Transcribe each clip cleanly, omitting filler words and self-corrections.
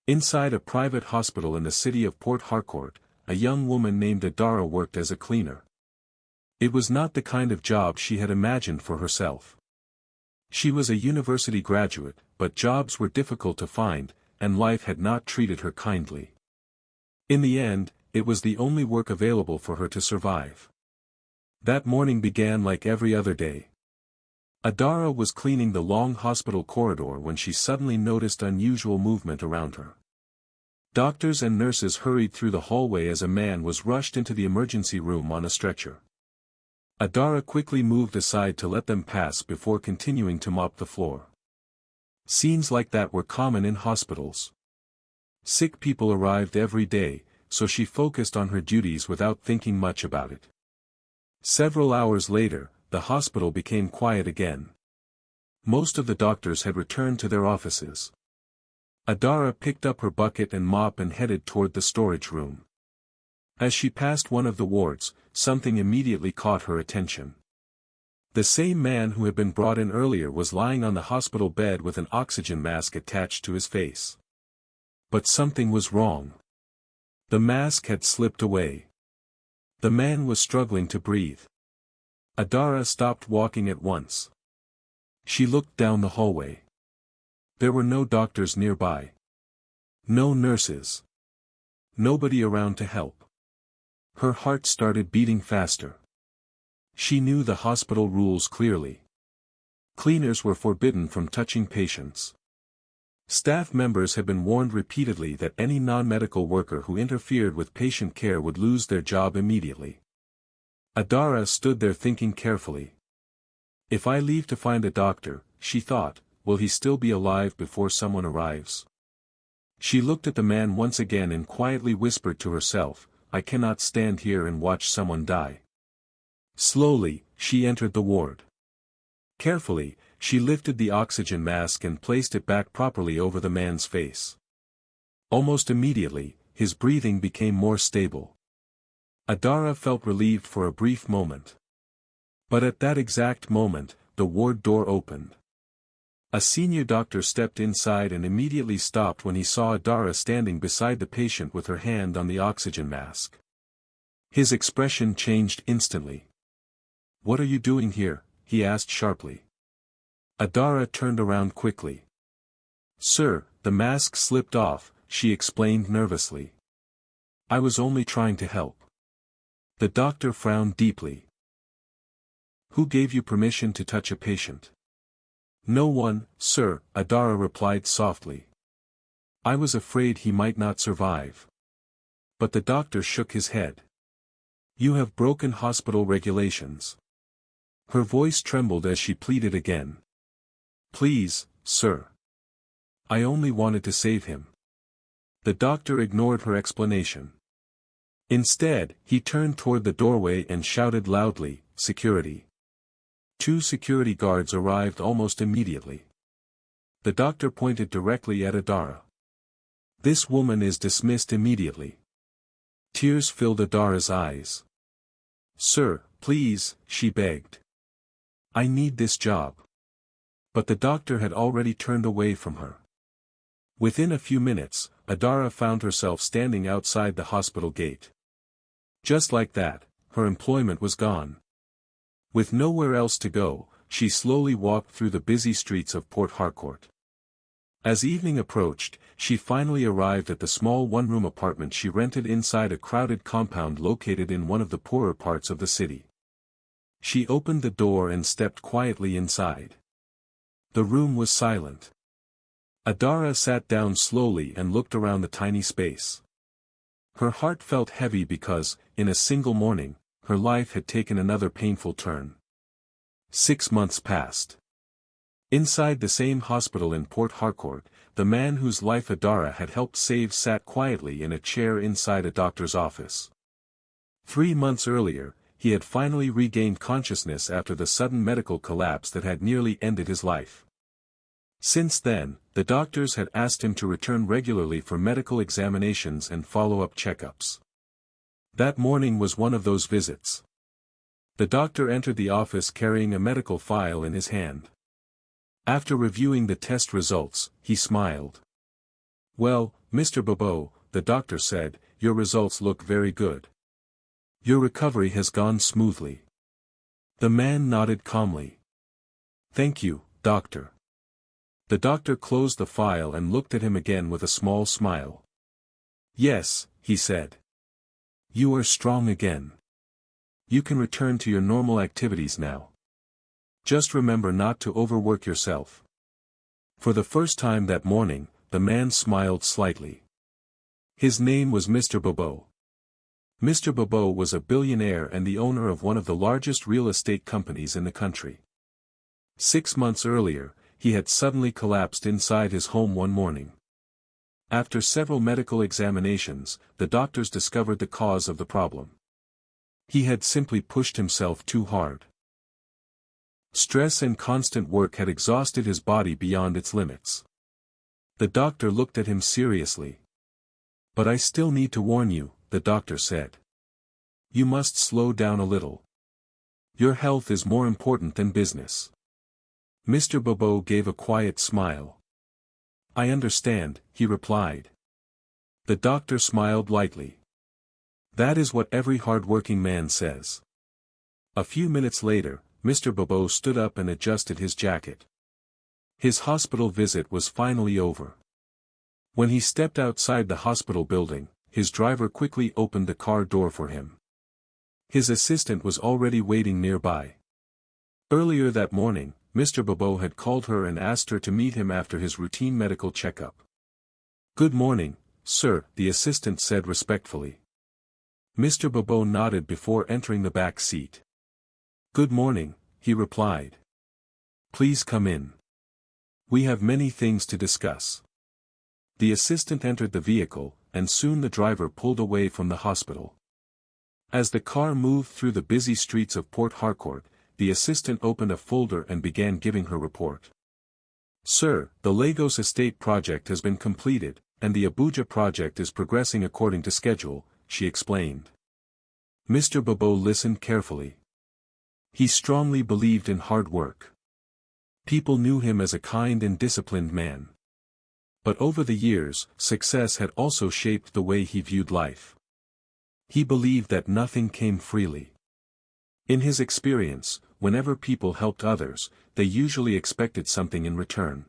Inside a private hospital in the city of Port Harcourt, a young woman named Adara worked as a cleaner. It was not the kind of job she had imagined for herself. She was a university graduate, but jobs were difficult to find, and life had not treated her kindly. In the end, it was the only work available for her to survive. That morning began like every other day. Adara was cleaning the long hospital corridor when she suddenly noticed unusual movement around her. Doctors and nurses hurried through the hallway as a man was rushed into the emergency room on a stretcher. Adara quickly moved aside to let them pass before continuing to mop the floor. Scenes like that were common in hospitals. Sick people arrived every day, so she focused on her duties without thinking much about it. Several hours later, the hospital became quiet again. Most of the doctors had returned to their offices. Adara picked up her bucket and mop and headed toward the storage room. As she passed one of the wards, something immediately caught her attention. The same man who had been brought in earlier was lying on the hospital bed with an oxygen mask attached to his face. But something was wrong. The mask had slipped away. The man was struggling to breathe. Adara stopped walking at once. She looked down the hallway. There were no doctors nearby. No nurses. Nobody around to help. Her heart started beating faster. She knew the hospital rules clearly. Cleaners were forbidden from touching patients. Staff members had been warned repeatedly that any non-medical worker who interfered with patient care would lose their job immediately. Adara stood there thinking carefully. If I leave to find a doctor, she thought, will he still be alive before someone arrives? She looked at the man once again and quietly whispered to herself, I cannot stand here and watch someone die. Slowly, she entered the ward. Carefully, she lifted the oxygen mask and placed it back properly over the man's face. Almost immediately, his breathing became more stable. Adara felt relieved for a brief moment. But at that exact moment, the ward door opened. A senior doctor stepped inside and immediately stopped when he saw Adara standing beside the patient with her hand on the oxygen mask. His expression changed instantly. What are you doing here? He asked sharply. Adara turned around quickly. Sir, the mask slipped off, she explained nervously. I was only trying to help. The doctor frowned deeply. Who gave you permission to touch a patient? No one, sir, Adara replied softly. I was afraid he might not survive. But the doctor shook his head. You have broken hospital regulations. Her voice trembled as she pleaded again. Please, sir. I only wanted to save him. The doctor ignored her explanation. Instead, he turned toward the doorway and shouted loudly, Security. 2 security guards arrived almost immediately. The doctor pointed directly at Adara. This woman is dismissed immediately. Tears filled Adara's eyes. Sir, please, she begged. I need this job. But the doctor had already turned away from her. Within a few minutes, Adara found herself standing outside the hospital gate. Just like that, her employment was gone. With nowhere else to go, she slowly walked through the busy streets of Port Harcourt. As evening approached, she finally arrived at the small one-room apartment she rented inside a crowded compound located in one of the poorer parts of the city. She opened the door and stepped quietly inside. The room was silent. Adara sat down slowly and looked around the tiny space. Her heart felt heavy because, in a single morning, her life had taken another painful turn. 6 months passed. Inside the same hospital in Port Harcourt, the man whose life Adara had helped save sat quietly in a chair inside a doctor's office. 3 months earlier, he had finally regained consciousness after the sudden medical collapse that had nearly ended his life. Since then, the doctors had asked him to return regularly for medical examinations and follow-up checkups. That morning was one of those visits. The doctor entered the office carrying a medical file in his hand. After reviewing the test results, he smiled. Well, Mr. Bobo, the doctor said, your results look very good. Your recovery has gone smoothly. The man nodded calmly. Thank you, doctor. The doctor closed the file and looked at him again with a small smile. Yes, he said. You are strong again. You can return to your normal activities now. Just remember not to overwork yourself. For the first time that morning, the man smiled slightly. His name was Mr. Bobo. Mr. Bobo was a billionaire and the owner of one of the largest real estate companies in the country. 6 months earlier, he had suddenly collapsed inside his home one morning. After several medical examinations, the doctors discovered the cause of the problem. He had simply pushed himself too hard. Stress and constant work had exhausted his body beyond its limits. The doctor looked at him seriously. But I still need to warn you, the doctor said. You must slow down a little. Your health is more important than business. Mr. Bobo gave a quiet smile. I understand, he replied. The doctor smiled lightly. That is what every hard-working man says. A few minutes later, Mr. Bobo stood up and adjusted his jacket. His hospital visit was finally over. When he stepped outside the hospital building, his driver quickly opened the car door for him. His assistant was already waiting nearby. Earlier that morning, Mr. Bobo had called her and asked her to meet him after his routine medical checkup. Good morning, sir, the assistant said respectfully. Mr. Bobo nodded before entering the back seat. Good morning, he replied. Please come in. We have many things to discuss. The assistant entered the vehicle, and soon the driver pulled away from the hospital. As the car moved through the busy streets of Port Harcourt, the assistant opened a folder and began giving her report. Sir, the Lagos estate project has been completed, and the Abuja project is progressing according to schedule, she explained. Mr. Bobo listened carefully. He strongly believed in hard work. People knew him as a kind and disciplined man. But over the years, success had also shaped the way he viewed life. He believed that nothing came freely. In his experience, whenever people helped others, they usually expected something in return.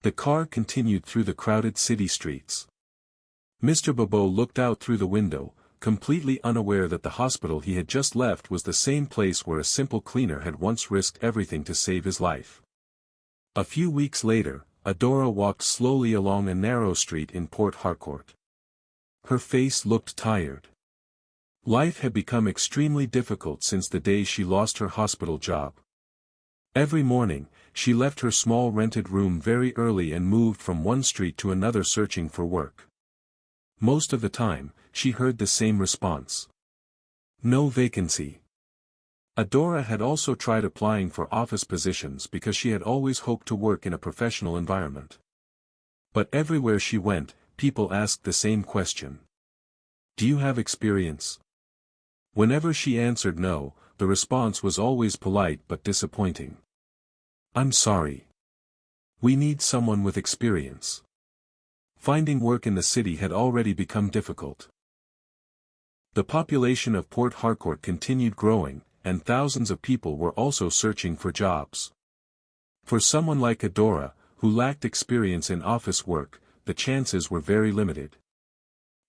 The car continued through the crowded city streets. Mr. Bobo looked out through the window, completely unaware that the hospital he had just left was the same place where a simple cleaner had once risked everything to save his life. A few weeks later, Adora walked slowly along a narrow street in Port Harcourt. Her face looked tired. Life had become extremely difficult since the day she lost her hospital job. Every morning, she left her small rented room very early and moved from one street to another searching for work. Most of the time, she heard the same response. No vacancy. Adora had also tried applying for office positions because she had always hoped to work in a professional environment. But everywhere she went, people asked the same question. Do you have experience? Whenever she answered no, the response was always polite but disappointing. I'm sorry. We need someone with experience. Finding work in the city had already become difficult. The population of Port Harcourt continued growing, and thousands of people were also searching for jobs. For someone like Adora, who lacked experience in office work, the chances were very limited.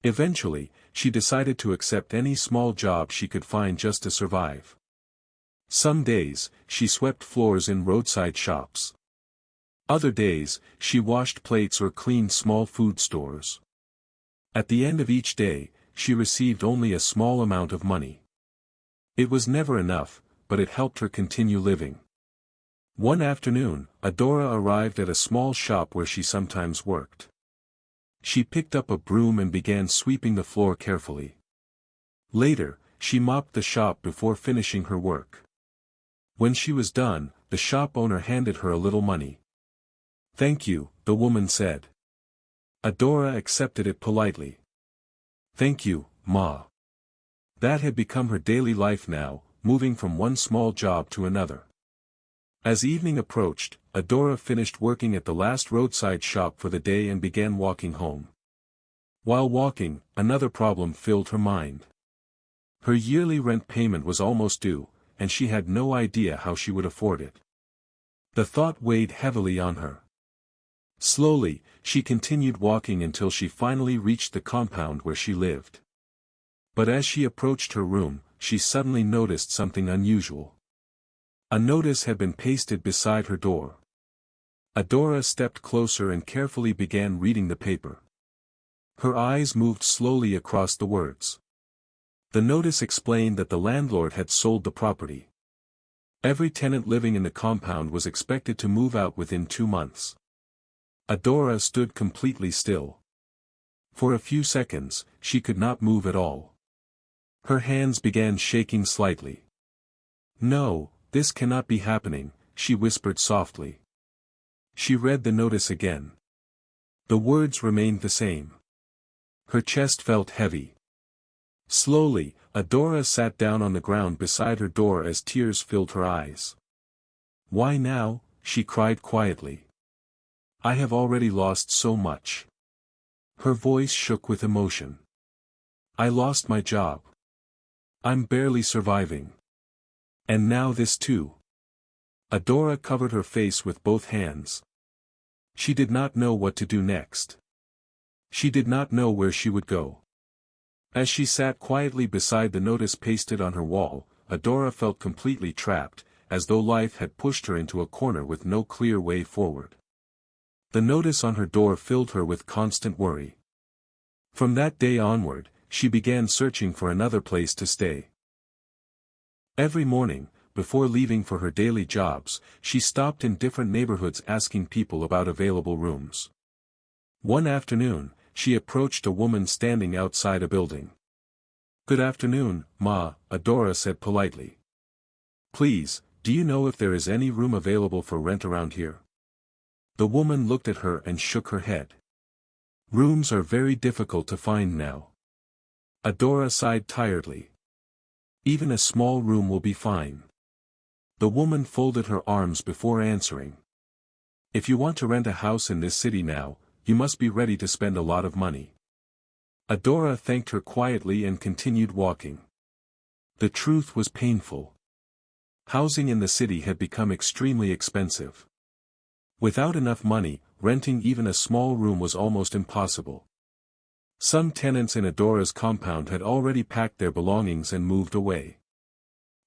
Eventually, she decided to accept any small job she could find just to survive. Some days, she swept floors in roadside shops. Other days, she washed plates or cleaned small food stores. At the end of each day, she received only a small amount of money. It was never enough, but it helped her continue living. One afternoon, Adora arrived at a small shop where she sometimes worked. She picked up a broom and began sweeping the floor carefully. Later, she mopped the shop before finishing her work. When she was done, the shop owner handed her a little money. Thank you, the woman said. Adora accepted it politely. Thank you, Ma. That had become her daily life now, moving from one small job to another. As evening approached, Adora finished working at the last roadside shop for the day and began walking home. While walking, another problem filled her mind. Her yearly rent payment was almost due, and she had no idea how she would afford it. The thought weighed heavily on her. Slowly, she continued walking until she finally reached the compound where she lived. But as she approached her room, she suddenly noticed something unusual. A notice had been pasted beside her door. Adora stepped closer and carefully began reading the paper. Her eyes moved slowly across the words. The notice explained that the landlord had sold the property. Every tenant living in the compound was expected to move out within 2 months. Adora stood completely still. For a few seconds, she could not move at all. Her hands began shaking slightly. "No, this cannot be happening," she whispered softly. She read the notice again. The words remained the same. Her chest felt heavy. Slowly, Adora sat down on the ground beside her door as tears filled her eyes. "Why now?" she cried quietly. "I have already lost so much." Her voice shook with emotion. "I lost my job. I'm barely surviving. And now this too." Adora covered her face with both hands. She did not know what to do next. She did not know where she would go. As she sat quietly beside the notice pasted on her wall, Adora felt completely trapped, as though life had pushed her into a corner with no clear way forward. The notice on her door filled her with constant worry. From that day onward, she began searching for another place to stay. Every morning, before leaving for her daily jobs, she stopped in different neighborhoods asking people about available rooms. One afternoon, she approached a woman standing outside a building. "Good afternoon, Ma," Adora said politely. "Please, do you know if there is any room available for rent around here?" The woman looked at her and shook her head. "Rooms are very difficult to find now." Adora sighed tiredly. "Even a small room will be fine." The woman folded her arms before answering. "If you want to rent a house in this city now, you must be ready to spend a lot of money." Adora thanked her quietly and continued walking. The truth was painful. Housing in the city had become extremely expensive. Without enough money, renting even a small room was almost impossible. Some tenants in Adora's compound had already packed their belongings and moved away.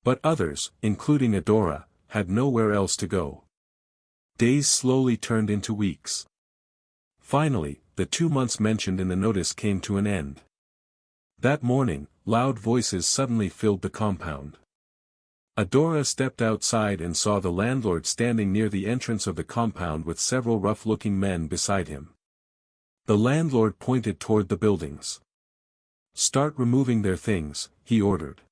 But others, including Adora, had nowhere else to go. Days slowly turned into weeks. Finally, the 2 months mentioned in the notice came to an end. That morning, loud voices suddenly filled the compound. Adora stepped outside and saw the landlord standing near the entrance of the compound with several rough-looking men beside him. The landlord pointed toward the buildings. "Start removing their things," he ordered.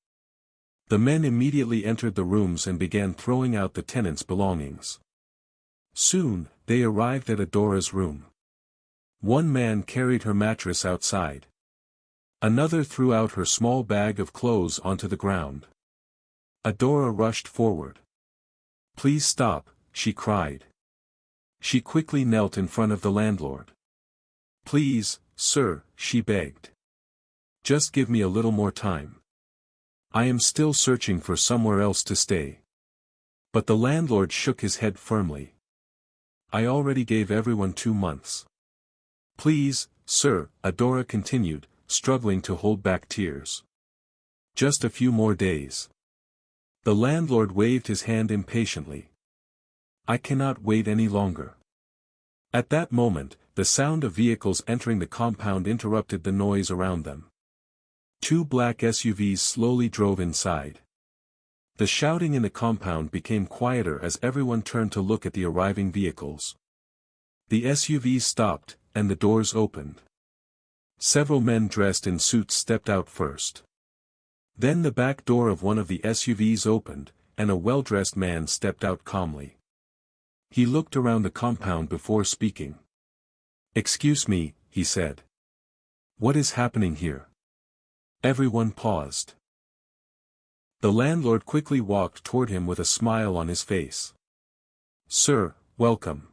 The men immediately entered the rooms and began throwing out the tenants' belongings. Soon, they arrived at Adora's room. One man carried her mattress outside. Another threw out her small bag of clothes onto the ground. Adora rushed forward. "Please stop," she cried. She quickly knelt in front of the landlord. "Please, sir," she begged. "Just give me a little more time. I am still searching for somewhere else to stay." But the landlord shook his head firmly. "I already gave everyone 2 months. Please, sir," Adora continued, struggling to hold back tears. "Just a few more days." The landlord waved his hand impatiently. "I cannot wait any longer." At that moment, the sound of vehicles entering the compound interrupted the noise around them. 2 black SUVs slowly drove inside. The shouting in the compound became quieter as everyone turned to look at the arriving vehicles. The SUVs stopped, and the doors opened. Several men dressed in suits stepped out first. Then the back door of one of the SUVs opened, and a well-dressed man stepped out calmly. He looked around the compound before speaking. "Excuse me," he said. "What is happening here?" Everyone paused. The landlord quickly walked toward him with a smile on his face. "Sir, welcome."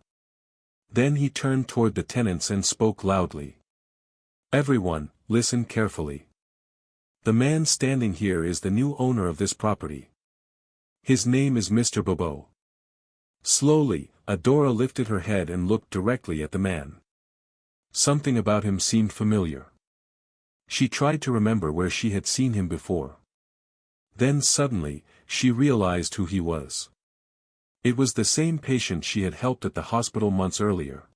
Then he turned toward the tenants and spoke loudly. "Everyone, listen carefully. The man standing here is the new owner of this property. His name is Mr. Bobo." Slowly, Adora lifted her head and looked directly at the man. Something about him seemed familiar. She tried to remember where she had seen him before. Then suddenly, she realized who he was. It was the same patient she had helped at the hospital months earlier.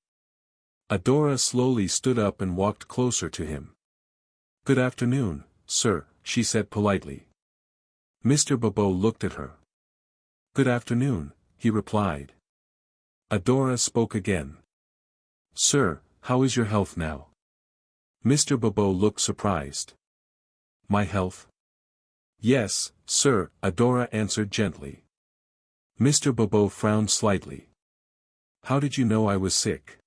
Adora slowly stood up and walked closer to him. "Good afternoon, sir," she said politely. Mr. Bobo looked at her. "Good afternoon," he replied. Adora spoke again. "Sir, how is your health now?" Mr. Bobo looked surprised. "My health?" "Yes, sir," Adora answered gently. Mr. Bobo frowned slightly. "How did you know I was sick?"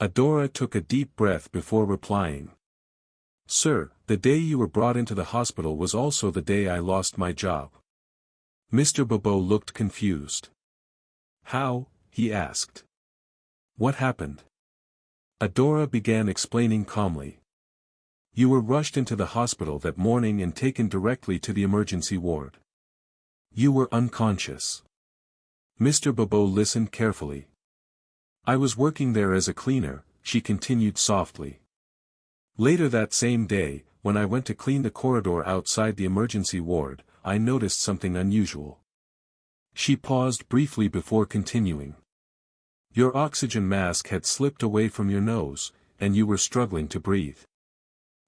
Adora took a deep breath before replying. "Sir, the day you were brought into the hospital was also the day I lost my job." Mr. Bobo looked confused. "How?" he asked. "What happened?" Adora began explaining calmly. "You were rushed into the hospital that morning and taken directly to the emergency ward. You were unconscious." Mr. Bobo listened carefully. "I was working there as a cleaner," she continued softly. "Later that same day, when I went to clean the corridor outside the emergency ward, I noticed something unusual." She paused briefly before continuing. "Your oxygen mask had slipped away from your nose, and you were struggling to breathe."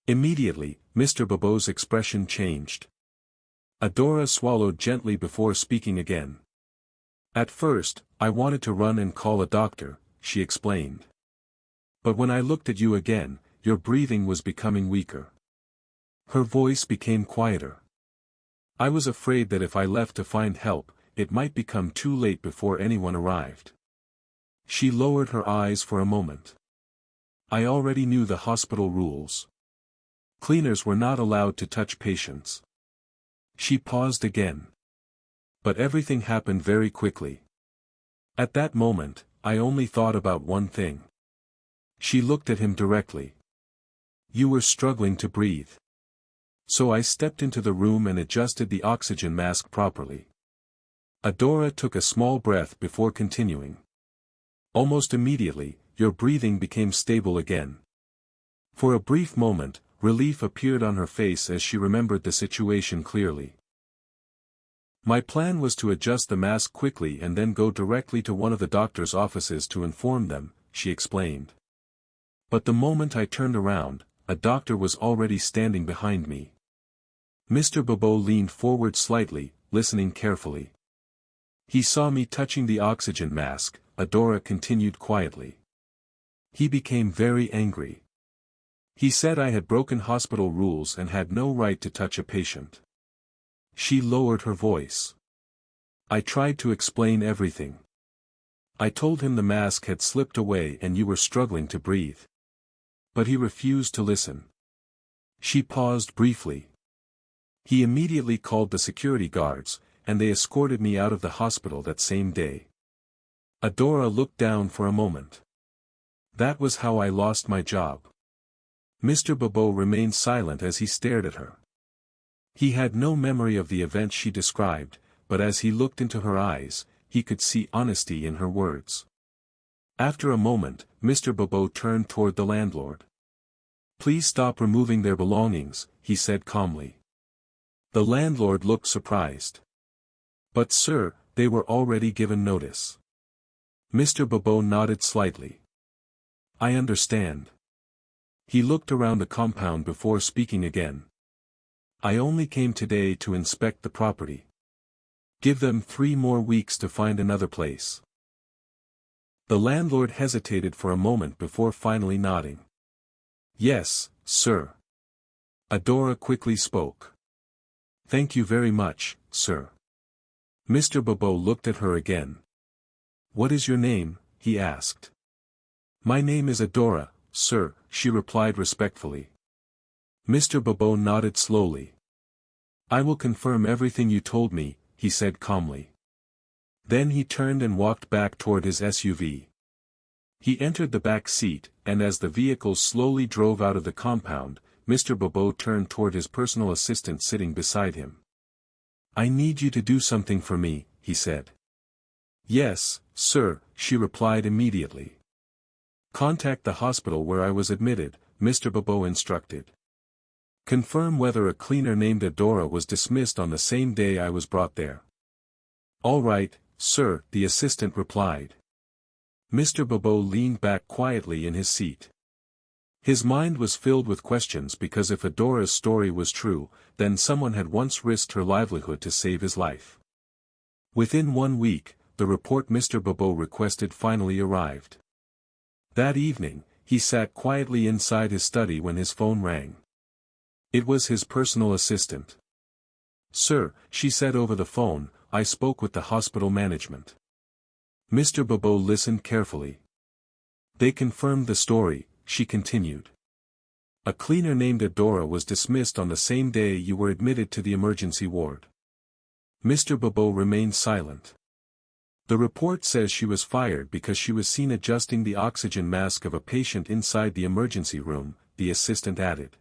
Immediately, Mr. Bobo's expression changed. Adora swallowed gently before speaking again. "At first, I wanted to run and call a doctor," she explained. "But when I looked at you again, your breathing was becoming weaker." Her voice became quieter. "I was afraid that if I left to find help, it might become too late before anyone arrived." She lowered her eyes for a moment. "I already knew the hospital rules. Cleaners were not allowed to touch patients." She paused again. "But everything happened very quickly. At that moment, I only thought about one thing." She looked at him directly. "You were struggling to breathe. So I stepped into the room and adjusted the oxygen mask properly." Adora took a small breath before continuing. "Almost immediately, your breathing became stable again." For a brief moment, relief appeared on her face as she remembered the situation clearly. "My plan was to adjust the mask quickly and then go directly to one of the doctor's offices to inform them," she explained. "But the moment I turned around, a doctor was already standing behind me." Mr. Bobo leaned forward slightly, listening carefully. "He saw me touching the oxygen mask," Adora continued quietly. "He became very angry. He said I had broken hospital rules and had no right to touch a patient." She lowered her voice. "I tried to explain everything. I told him the mask had slipped away and you were struggling to breathe. But he refused to listen." She paused briefly. "He immediately called the security guards, and they escorted me out of the hospital that same day." Adora looked down for a moment. "That was how I lost my job." Mr. Bobo remained silent as he stared at her. He had no memory of the event she described, but as he looked into her eyes, he could see honesty in her words. After a moment, Mr. Bobo turned toward the landlord. "Please stop removing their belongings," he said calmly. The landlord looked surprised. "But sir, they were already given notice." Mr. Bobo nodded slightly. "I understand." He looked around the compound before speaking again. "I only came today to inspect the property. Give them 3 more weeks to find another place." The landlord hesitated for a moment before finally nodding. "Yes, sir." Adora quickly spoke. "Thank you very much, sir." Mr. Bobo looked at her again. "What is your name?" he asked. "My name is Adora, sir," she replied respectfully. Mr. Bobo nodded slowly. "I will confirm everything you told me," he said calmly. Then he turned and walked back toward his SUV. He entered the back seat, and as the vehicle slowly drove out of the compound, Mr. Bobo turned toward his personal assistant sitting beside him. "I need you to do something for me," he said. "Yes, sir," she replied immediately. "Contact the hospital where I was admitted," Mr. Bobo instructed. "Confirm whether a cleaner named Adora was dismissed on the same day I was brought there." "All right, sir," the assistant replied. Mr. Bobo leaned back quietly in his seat. His mind was filled with questions because if Adora's story was true, then someone had once risked her livelihood to save his life. Within 1 week, the report Mr. Bobo requested finally arrived. That evening, he sat quietly inside his study when his phone rang. It was his personal assistant. "Sir," she said over the phone, "I spoke with the hospital management." Mr. Bobo listened carefully. "They confirmed the story," she continued. "A cleaner named Adora was dismissed on the same day you were admitted to the emergency ward." Mr. Bobo remained silent. "The report says she was fired because she was seen adjusting the oxygen mask of a patient inside the emergency room," the assistant added.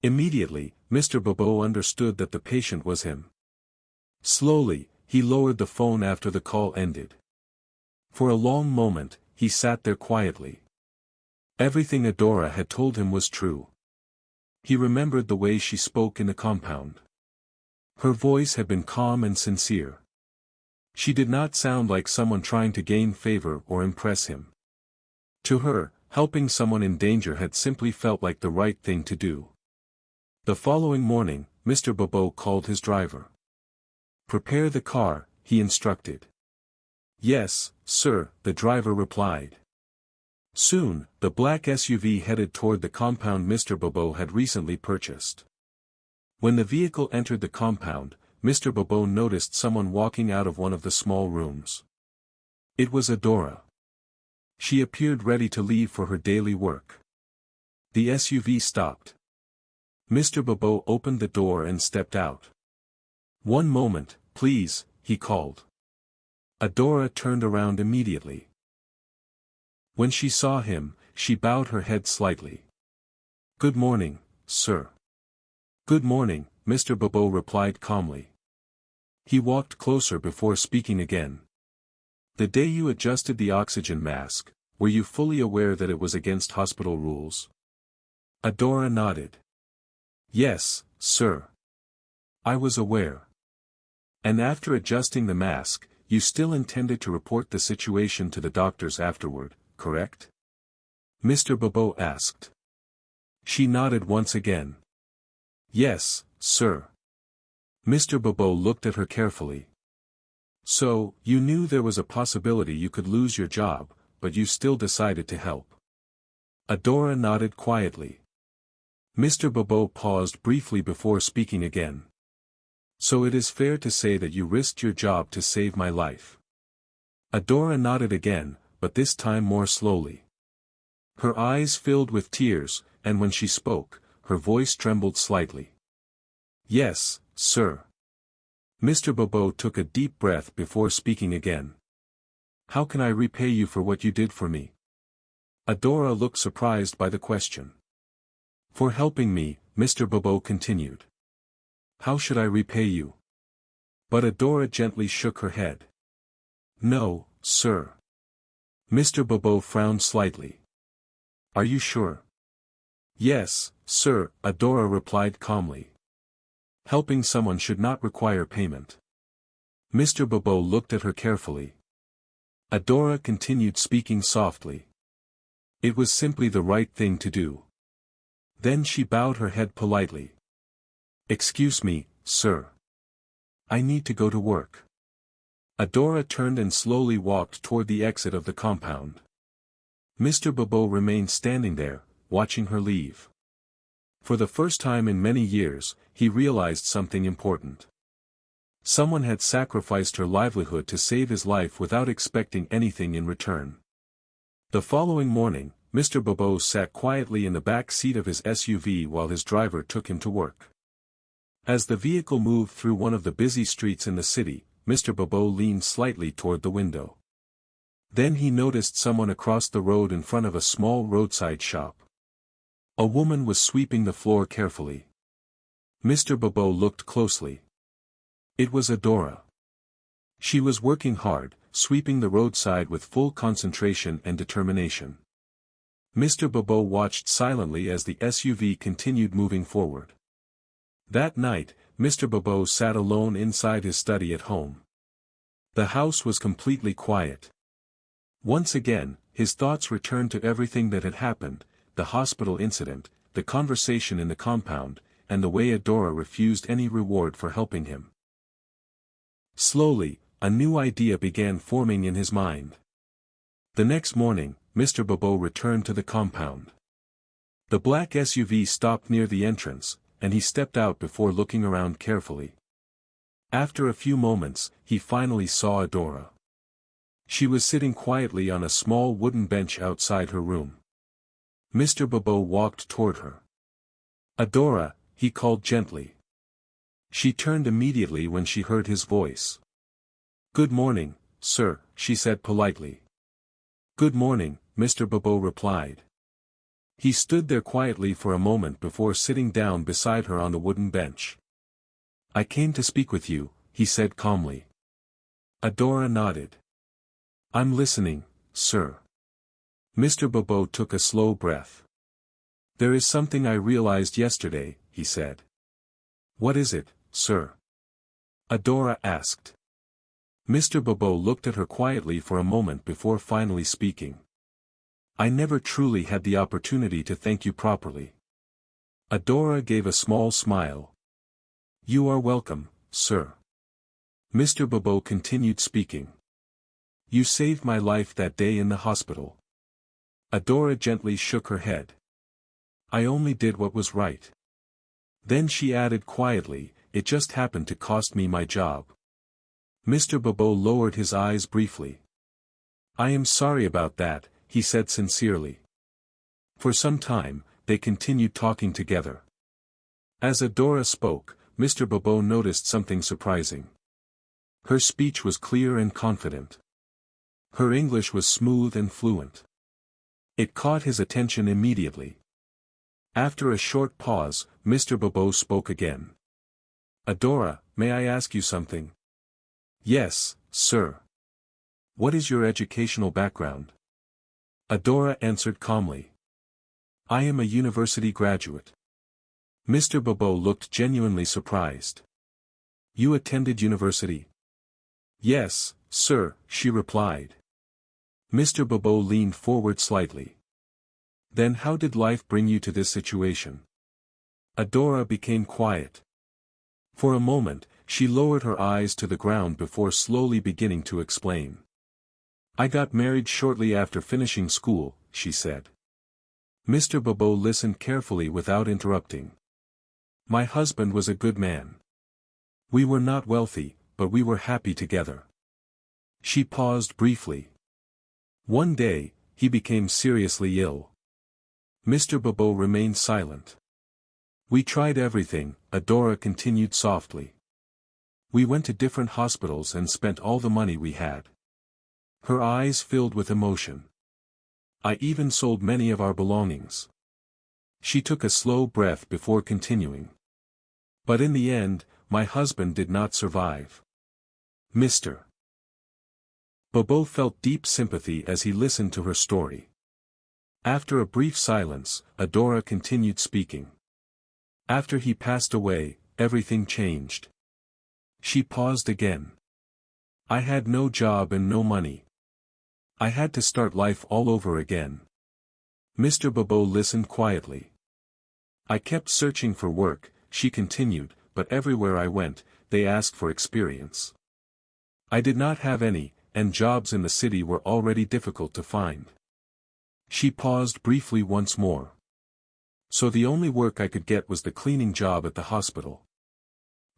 Immediately, Mr. Bobo understood that the patient was him. Slowly, he lowered the phone after the call ended. For a long moment, he sat there quietly. Everything Adora had told him was true. He remembered the way she spoke in the compound. Her voice had been calm and sincere. She did not sound like someone trying to gain favor or impress him. To her, helping someone in danger had simply felt like the right thing to do. The following morning, Mr. Bobo called his driver. "Prepare the car," he instructed. "Yes, sir," the driver replied. Soon, the black SUV headed toward the compound Mr. Bobo had recently purchased. When the vehicle entered the compound, Mr. Bobo noticed someone walking out of one of the small rooms. It was Adora. She appeared ready to leave for her daily work. The SUV stopped. Mr. Bobo opened the door and stepped out. "One moment, please," he called. Adora turned around immediately. When she saw him, she bowed her head slightly. "Good morning, sir." "Good morning," Mr. Bobo replied calmly. He walked closer before speaking again. "The day you adjusted the oxygen mask, were you fully aware that it was against hospital rules?" Adora nodded. "Yes, sir. I was aware." "And after adjusting the mask, you still intended to report the situation to the doctors afterward, correct?" Mr. Bobo asked. She nodded once again. "Yes, sir." Mr. Bobo looked at her carefully. "So, you knew there was a possibility you could lose your job, but you still decided to help?" Adora nodded quietly. Mr. Bobo paused briefly before speaking again. "So it is fair to say that you risked your job to save my life?" Adora nodded again, but this time more slowly. Her eyes filled with tears, and when she spoke, her voice trembled slightly. "Yes, sir." Mr. Bobo took a deep breath before speaking again. "How can I repay you for what you did for me?" Adora looked surprised by the question. "For helping me," Mr. Bobo continued. "How should I repay you?" But Adora gently shook her head. "No, sir." Mr. Bobo frowned slightly. "Are you sure?" "Yes, sir," Adora replied calmly. "Helping someone should not require payment." Mr. Bobo looked at her carefully. Adora continued speaking softly. "It was simply the right thing to do." Then she bowed her head politely. "Excuse me, sir. I need to go to work." Adora turned and slowly walked toward the exit of the compound. Mr. Bobo remained standing there, watching her leave. For the first time in many years, he realized something important. Someone had sacrificed her livelihood to save his life without expecting anything in return. The following morning, Mr. Bobo sat quietly in the back seat of his SUV while his driver took him to work. As the vehicle moved through one of the busy streets in the city, Mr. Bobo leaned slightly toward the window. Then he noticed someone across the road in front of a small roadside shop. A woman was sweeping the floor carefully. Mr. Bobo looked closely. It was Adora. She was working hard, sweeping the roadside with full concentration and determination. Mr. Bobo watched silently as the SUV continued moving forward. That night, Mr. Bobo sat alone inside his study at home. The house was completely quiet. Once again, his thoughts returned to everything that had happened, the hospital incident, the conversation in the compound, and the way Adora refused any reward for helping him. Slowly, a new idea began forming in his mind. The next morning, Mr. Bobo returned to the compound. The black SUV stopped near the entrance, and he stepped out before looking around carefully. After a few moments, he finally saw Adora. She was sitting quietly on a small wooden bench outside her room. Mr. Bobo walked toward her. "Adora," he called gently. She turned immediately when she heard his voice. "Good morning, sir," she said politely. "Good morning," Mr. Bobo replied. He stood there quietly for a moment before sitting down beside her on the wooden bench. "I came to speak with you," he said calmly. Adora nodded. "I'm listening, sir." Mr. Bobo took a slow breath. "There is something I realized yesterday," he said. "What is it, sir?" Adora asked. Mr. Bobo looked at her quietly for a moment before finally speaking. "I never truly had the opportunity to thank you properly." Adora gave a small smile. "You are welcome, sir." Mr. Bobo continued speaking. "You saved my life that day in the hospital." Adora gently shook her head. "I only did what was right." Then she added quietly, "It just happened to cost me my job." Mr. Bobo lowered his eyes briefly. "I am sorry about that," he said sincerely. For some time, they continued talking together. As Adora spoke, Mr. Bobo noticed something surprising. Her speech was clear and confident. Her English was smooth and fluent. It caught his attention immediately. After a short pause, Mr. Bobo spoke again. "Adora, may I ask you something?" "Yes, sir." "What is your educational background?" Adora answered calmly. "I am a university graduate." Mr. Bobo looked genuinely surprised. "You attended university?" "Yes, sir," she replied. Mr. Bobo leaned forward slightly. "Then how did life bring you to this situation?" Adora became quiet. For a moment, she lowered her eyes to the ground before slowly beginning to explain. "I got married shortly after finishing school," she said. Mr. Bobo listened carefully without interrupting. "My husband was a good man. We were not wealthy, but we were happy together." She paused briefly. "One day, he became seriously ill." Mr. Bobo remained silent. "We tried everything," Adora continued softly. "We went to different hospitals and spent all the money we had." Her eyes filled with emotion. "I even sold many of our belongings." She took a slow breath before continuing. "But in the end, my husband did not survive." Mr. Bobo felt deep sympathy as he listened to her story. After a brief silence, Adora continued speaking. "After he passed away, everything changed." She paused again. "I had no job and no money. I had to start life all over again." Mr. Bobo listened quietly. "I kept searching for work," she continued, "but everywhere I went, they asked for experience. I did not have any, and jobs in the city were already difficult to find." She paused briefly once more. "So the only work I could get was the cleaning job at the hospital."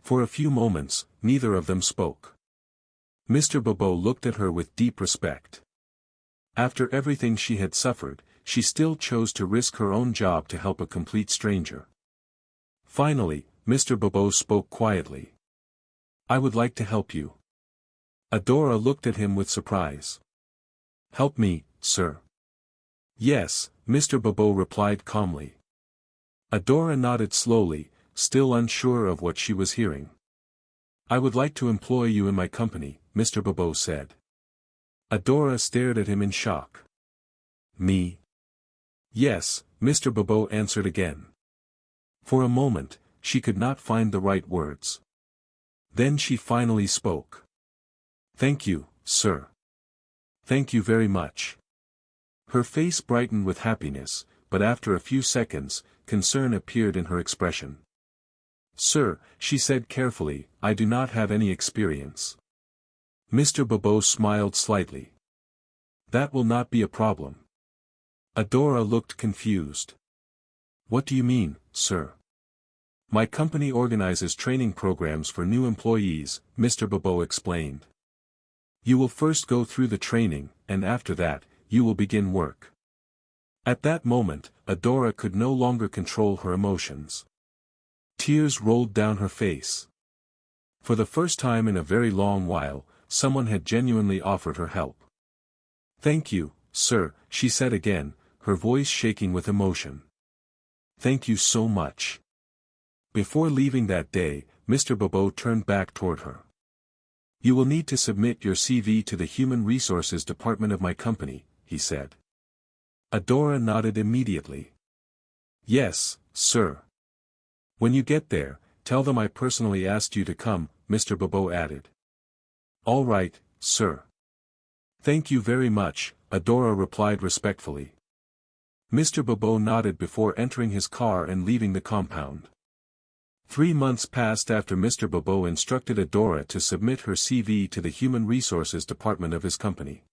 For a few moments, neither of them spoke. Mr. Bobo looked at her with deep respect. After everything she had suffered, she still chose to risk her own job to help a complete stranger. Finally, Mr. Bobo spoke quietly. "I would like to help you." Adora looked at him with surprise. "Help me, sir." "Yes," Mr. Bobo replied calmly. Adora nodded slowly, still unsure of what she was hearing. "I would like to employ you in my company," Mr. Bobo said. Adora stared at him in shock. "Me?" "Yes," Mr. Bobo answered again. For a moment, she could not find the right words. Then she finally spoke. "Thank you, sir. Thank you very much." Her face brightened with happiness, but after a few seconds, concern appeared in her expression. "Sir," she said carefully, "I do not have any experience." Mr. Bobo smiled slightly. "That will not be a problem." Adora looked confused. "What do you mean, sir?" "My company organizes training programs for new employees," Mr. Bobo explained. "You will first go through the training, and after that, you will begin work." At that moment, Adora could no longer control her emotions. Tears rolled down her face. For the first time in a very long while, someone had genuinely offered her help. "Thank you, sir," she said again, her voice shaking with emotion. "Thank you so much." Before leaving that day, Mr. Bobo turned back toward her. "You will need to submit your CV to the Human Resources Department of my company," he said. Adora nodded immediately. "Yes, sir." "When you get there, tell them I personally asked you to come," Mr. Bobo added. "All right, sir." "Thank you very much," Adora replied respectfully. Mr. Bobo nodded before entering his car and leaving the compound. 3 months passed after Mr. Bobo instructed Adora to submit her CV to the Human Resources Department of his company.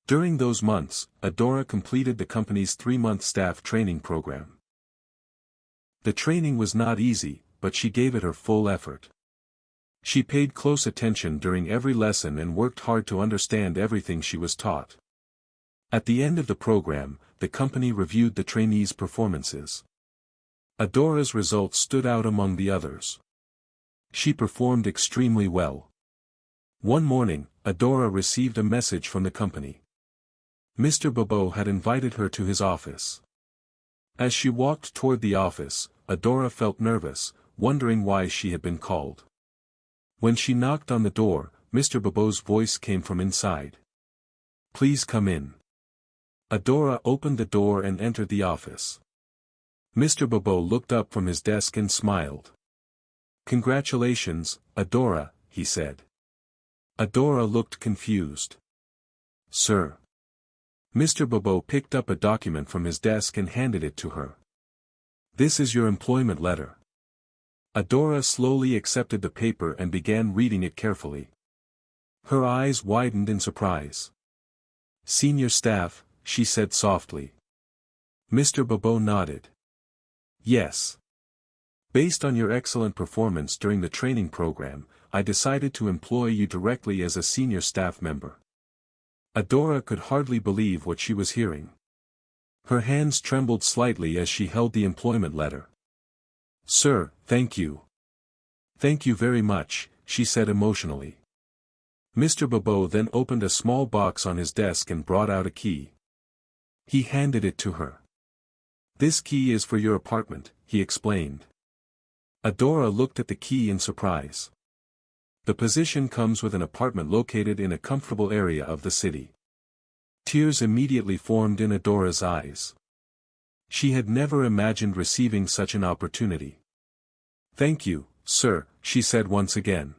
During those months, Adora completed the company's 3-month staff training program. The training was not easy, but she gave it her full effort. She paid close attention during every lesson and worked hard to understand everything she was taught. At the end of the program, the company reviewed the trainees' performances. Adora's results stood out among the others. She performed extremely well. One morning, Adora received a message from the company. Mr. Bobo had invited her to his office. As she walked toward the office, Adora felt nervous, wondering why she had been called. When she knocked on the door, Mr. Bobo's voice came from inside. "Please come in." Adora opened the door and entered the office. Mr. Bobo looked up from his desk and smiled. "Congratulations, Adora," he said. Adora looked confused. "Sir." Mr. Bobo picked up a document from his desk and handed it to her. "This is your employment letter." Adora slowly accepted the paper and began reading it carefully. Her eyes widened in surprise. "Senior staff," she said softly. Mr. Bobo nodded. "Yes. Based on your excellent performance during the training program, I decided to employ you directly as a senior staff member." Adora could hardly believe what she was hearing. Her hands trembled slightly as she held the employment letter. "Sir, thank you. Thank you very much," she said emotionally. Mr. Bobo then opened a small box on his desk and brought out a key. He handed it to her. "This key is for your apartment," he explained. Adora looked at the key in surprise. The position comes with an apartment located in a comfortable area of the city. Tears immediately formed in Adora's eyes. She had never imagined receiving such an opportunity. "Thank you, sir," she said once again.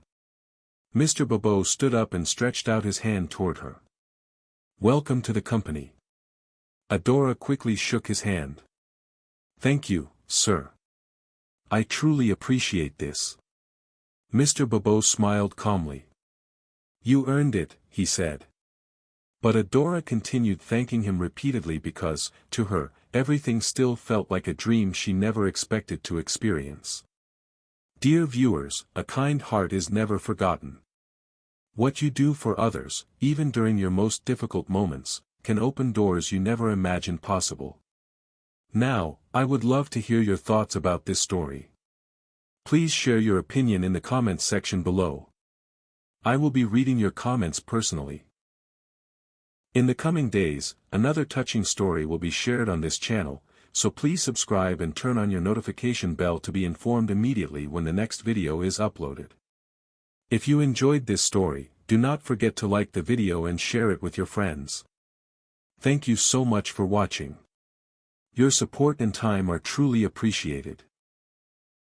Mr. Bobo stood up and stretched out his hand toward her. "Welcome to the company." Adora quickly shook his hand. "Thank you, sir. I truly appreciate this." Mr. Bobo smiled calmly. "You earned it," he said. But Adora continued thanking him repeatedly because, to her, everything still felt like a dream she never expected to experience. Dear viewers, a kind heart is never forgotten. What you do for others, even during your most difficult moments, can open doors you never imagined possible. Now, I would love to hear your thoughts about this story. Please share your opinion in the comments section below. I will be reading your comments personally. In the coming days, another touching story will be shared on this channel, so please subscribe and turn on your notification bell to be informed immediately when the next video is uploaded. If you enjoyed this story, do not forget to like the video and share it with your friends. Thank you so much for watching. Your support and time are truly appreciated.